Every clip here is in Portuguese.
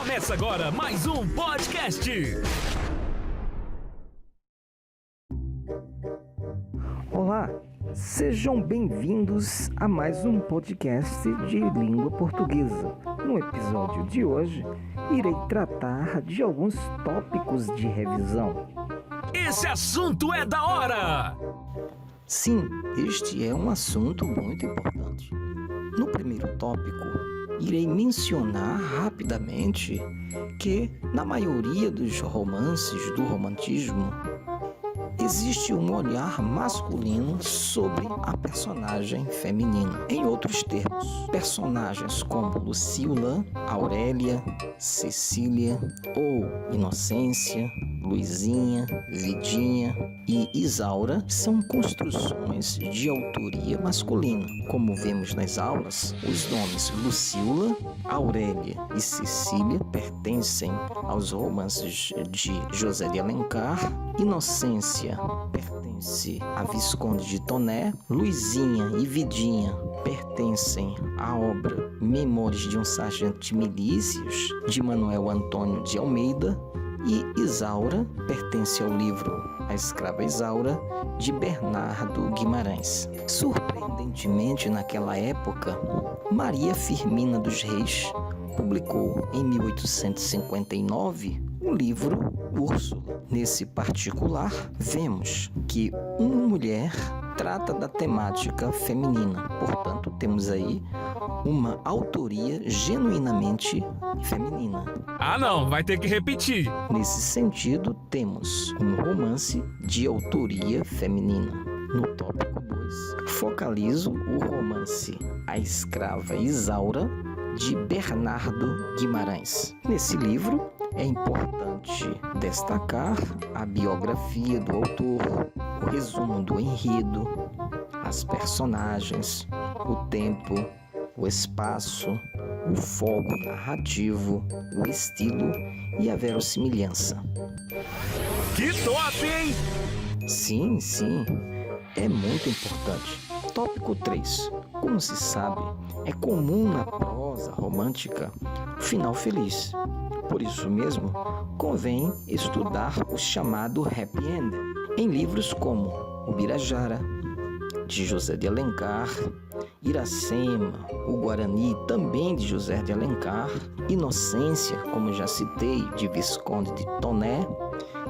Começa agora mais um podcast. Olá, sejam bem-vindos a mais um podcast de língua portuguesa. No episódio de hoje, irei tratar de alguns tópicos de revisão. Esse assunto é da hora! Sim, este é um assunto muito importante. No primeiro tópico, irei mencionar rapidamente que, na maioria dos romances do romantismo, existe um olhar masculino sobre a personagem feminina. Em outros termos, personagens como Lucila, Aurélia, Cecília ou Inocência, Luizinha, Vidinha e Isaura são construções de autoria masculina. Como vemos nas aulas, os nomes Lucila, Aurélia e Cecília pertencem aos romances de José de Alencar. Inocência pertence a Visconde de Toné. Luizinha e Vidinha pertencem à obra Memórias de um Sargento de Milícias, de Manuel Antônio de Almeida. E Isaura pertence ao livro A Escrava Isaura, de Bernardo Guimarães. Surpreendentemente, naquela época, Maria Firmina dos Reis publicou em 1859 o livro Úrsula. Nesse particular, vemos que uma mulher trata da temática feminina. Portanto, temos aí uma autoria genuinamente feminina. Ah não, vai ter que repetir. Nesse sentido, temos um romance de autoria feminina. No tópico 2, focalizo o romance A Escrava Isaura, de Bernardo Guimarães. Nesse livro, é importante destacar a biografia do autor, o resumo do enredo, as personagens, o tempo, o espaço, o foco narrativo, o estilo e a verossimilhança. Que top, hein? Sim, é muito importante. Tópico 3. Como se sabe, é comum na prosa romântica o final feliz. Por isso mesmo, convém estudar o chamado happy end em livros como O Birajara, de José de Alencar, Iracema, o Guarani, também de José de Alencar, Inocência, como já citei, de Visconde de Toné,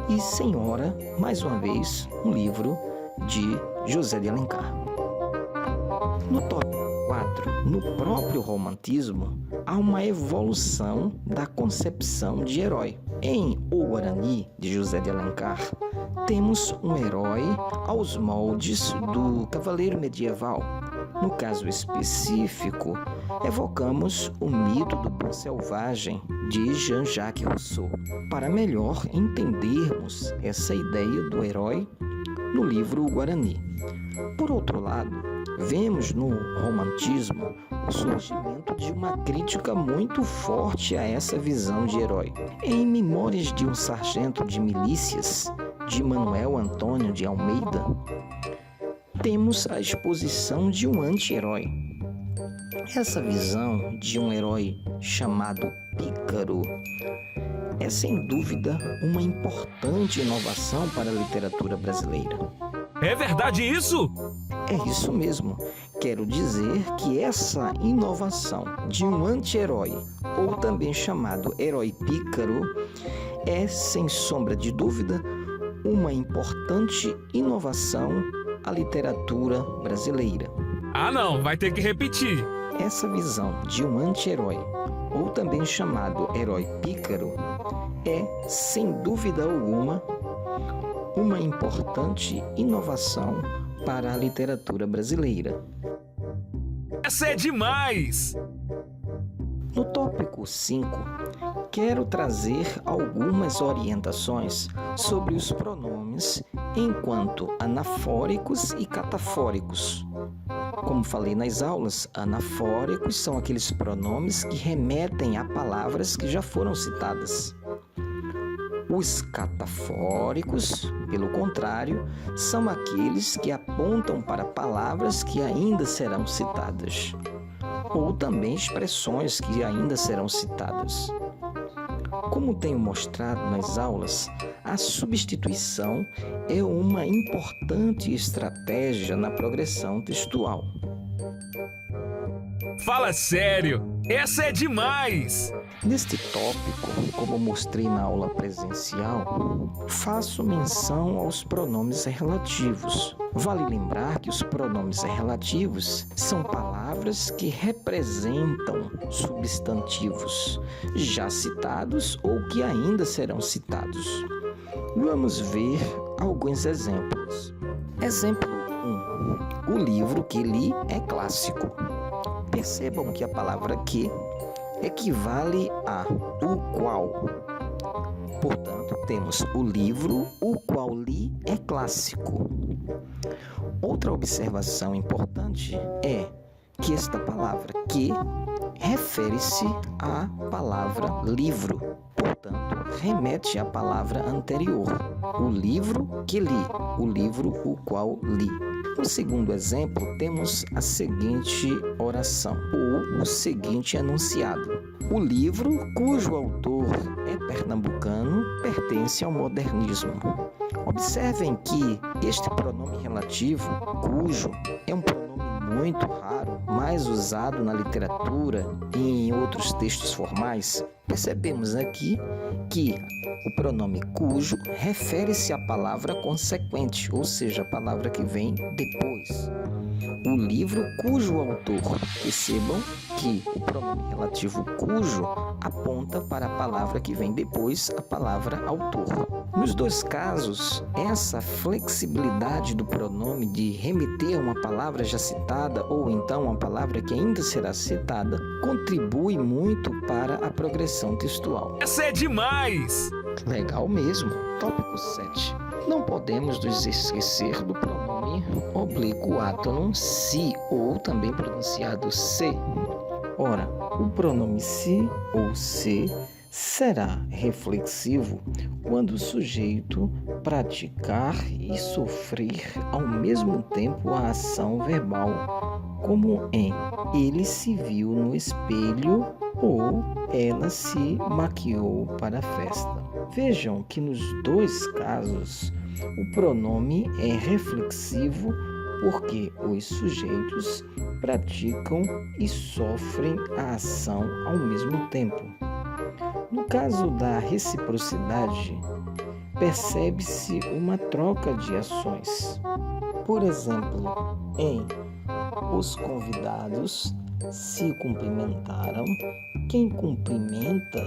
e Senhora, mais uma vez, um livro de José de Alencar. No tópico 4, no próprio romantismo, há uma evolução da concepção de herói. Em O Guarani, de José de Alencar, temos um herói aos moldes do cavaleiro medieval. No caso específico, evocamos o mito do bom selvagem de Jean-Jacques Rousseau, para melhor entendermos essa ideia do herói no livro O Guarani. Por outro lado, vemos no romantismo o surgimento de uma crítica muito forte a essa visão de herói. Em Memórias de um Sargento de Milícias, de Manuel Antônio de Almeida, temos a exposição de um anti-herói. Essa visão de um herói chamado Pícaro é sem dúvida uma importante inovação para a literatura brasileira. É verdade isso? É isso mesmo. Quero dizer que essa inovação de um anti-herói, ou também chamado herói pícaro, é, sem sombra de dúvida, uma importante inovação à literatura brasileira. Ah não, vai ter que repetir. Essa visão de um anti-herói, ou também chamado herói pícaro, é, sem dúvida alguma, uma importante inovação para a literatura brasileira. Essa é demais! No tópico 5, quero trazer algumas orientações sobre os pronomes enquanto anafóricos e catafóricos. Como falei nas aulas, anafóricos são aqueles pronomes que remetem a palavras que já foram citadas. Os catafóricos, pelo contrário, são aqueles que apontam para palavras que ainda serão citadas, ou também expressões que ainda serão citadas. Como tenho mostrado nas aulas, a substituição é uma importante estratégia na progressão textual. Fala sério! Essa é demais! Neste tópico, como mostrei na aula presencial, faço menção aos pronomes relativos. Vale lembrar que os pronomes relativos são palavras que representam substantivos já citados ou que ainda serão citados. Vamos ver alguns exemplos. Exemplo 1. O livro que li é clássico. Percebam que a palavra que equivale a o qual. Portanto, temos o livro, o qual li é clássico. Outra observação importante é que esta palavra que refere-se à palavra livro. Portanto, remete à palavra anterior. O livro que li, o livro o qual li. No segundo exemplo, temos a seguinte oração, ou o seguinte enunciado. O livro, cujo autor é pernambucano, pertence ao modernismo. Observem que este pronome relativo, cujo, é um pronome muito raro, mais usado na literatura e em outros textos formais. Percebemos aqui que o pronome cujo refere-se à palavra consequente, ou seja, a palavra que vem depois. O livro cujo autor. Percebam que o pronome relativo cujo aponta para a palavra que vem depois, a palavra autor. Nos dois casos, essa flexibilidade do pronome de remeter a uma palavra já citada ou então a uma palavra que ainda será citada contribui muito para a progressão textual. Essa é demais! Legal mesmo. Tópico 7. Não podemos nos esquecer do pronome oblíquo átono se, ou também pronunciado se. Ora, o pronome se ou se será reflexivo quando o sujeito praticar e sofrer ao mesmo tempo a ação verbal, como em ele se viu no espelho ou ela se maquiou para a festa. Vejam que nos dois casos o pronome é reflexivo porque os sujeitos praticam e sofrem a ação ao mesmo tempo. No caso da reciprocidade, percebe-se uma troca de ações. Por exemplo, em os convidados se cumprimentaram, quem cumprimenta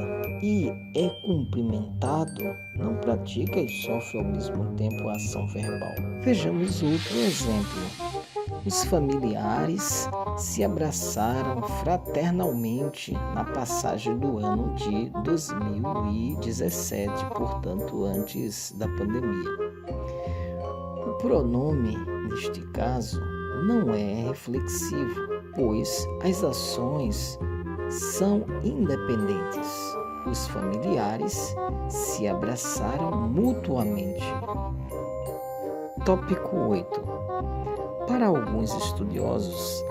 e é cumprimentado não pratica e sofre ao mesmo tempo a ação verbal. Vejamos outro exemplo. Os familiares se abraçaram fraternalmente na passagem do ano de 2017, portanto, antes da pandemia. O pronome, neste caso, não é reflexivo, pois as ações são independentes. Os familiares se abraçaram mutuamente. Tópico 8. Para alguns estudiosos,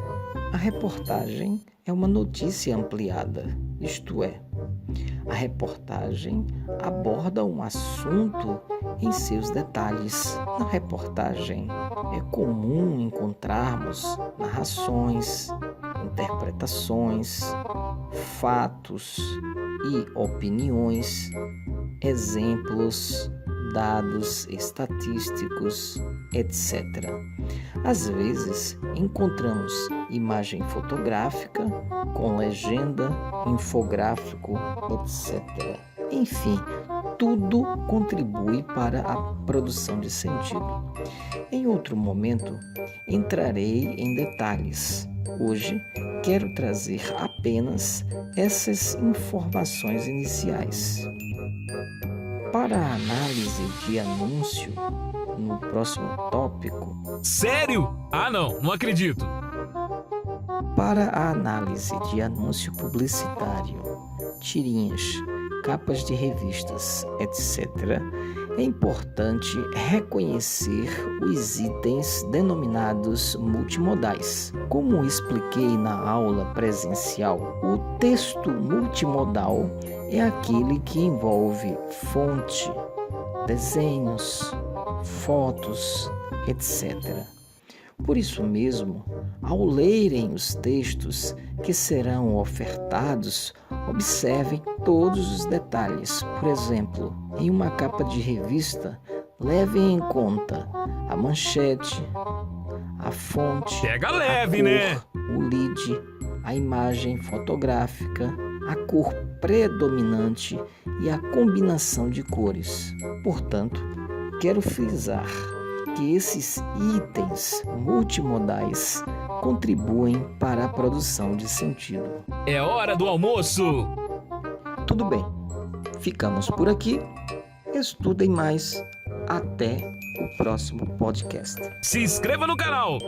a reportagem é uma notícia ampliada, isto é, a reportagem aborda um assunto em seus detalhes. Na reportagem é comum encontrarmos narrações, interpretações, fatos e opiniões, exemplos, dados estatísticos, etc. Às vezes, encontramos imagem fotográfica com legenda, infográfico, etc. Enfim, tudo contribui para a produção de sentido. Em outro momento, entrarei em detalhes. Hoje, quero trazer apenas essas informações iniciais. Para a análise de anúncio, no próximo tópico... Sério? Ah, não acredito. Para a análise de anúncio publicitário, tirinhas, capas de revistas, etc., é importante reconhecer os itens denominados multimodais. Como expliquei na aula presencial, o texto multimodal é aquele que envolve fonte, desenhos, fotos, etc. Por isso mesmo, ao lerem os textos que serão ofertados, observem todos os detalhes. Por exemplo, em uma capa de revista, levem em conta a manchete, a fonte, Pega a leve, cor, né? o lead, a imagem fotográfica, a cor predominante e a combinação de cores. Portanto, quero frisar que esses itens multimodais contribuem para a produção de sentido. É hora do almoço. Tudo bem, ficamos por aqui. Estudem mais. Até o próximo podcast. Se inscreva no canal.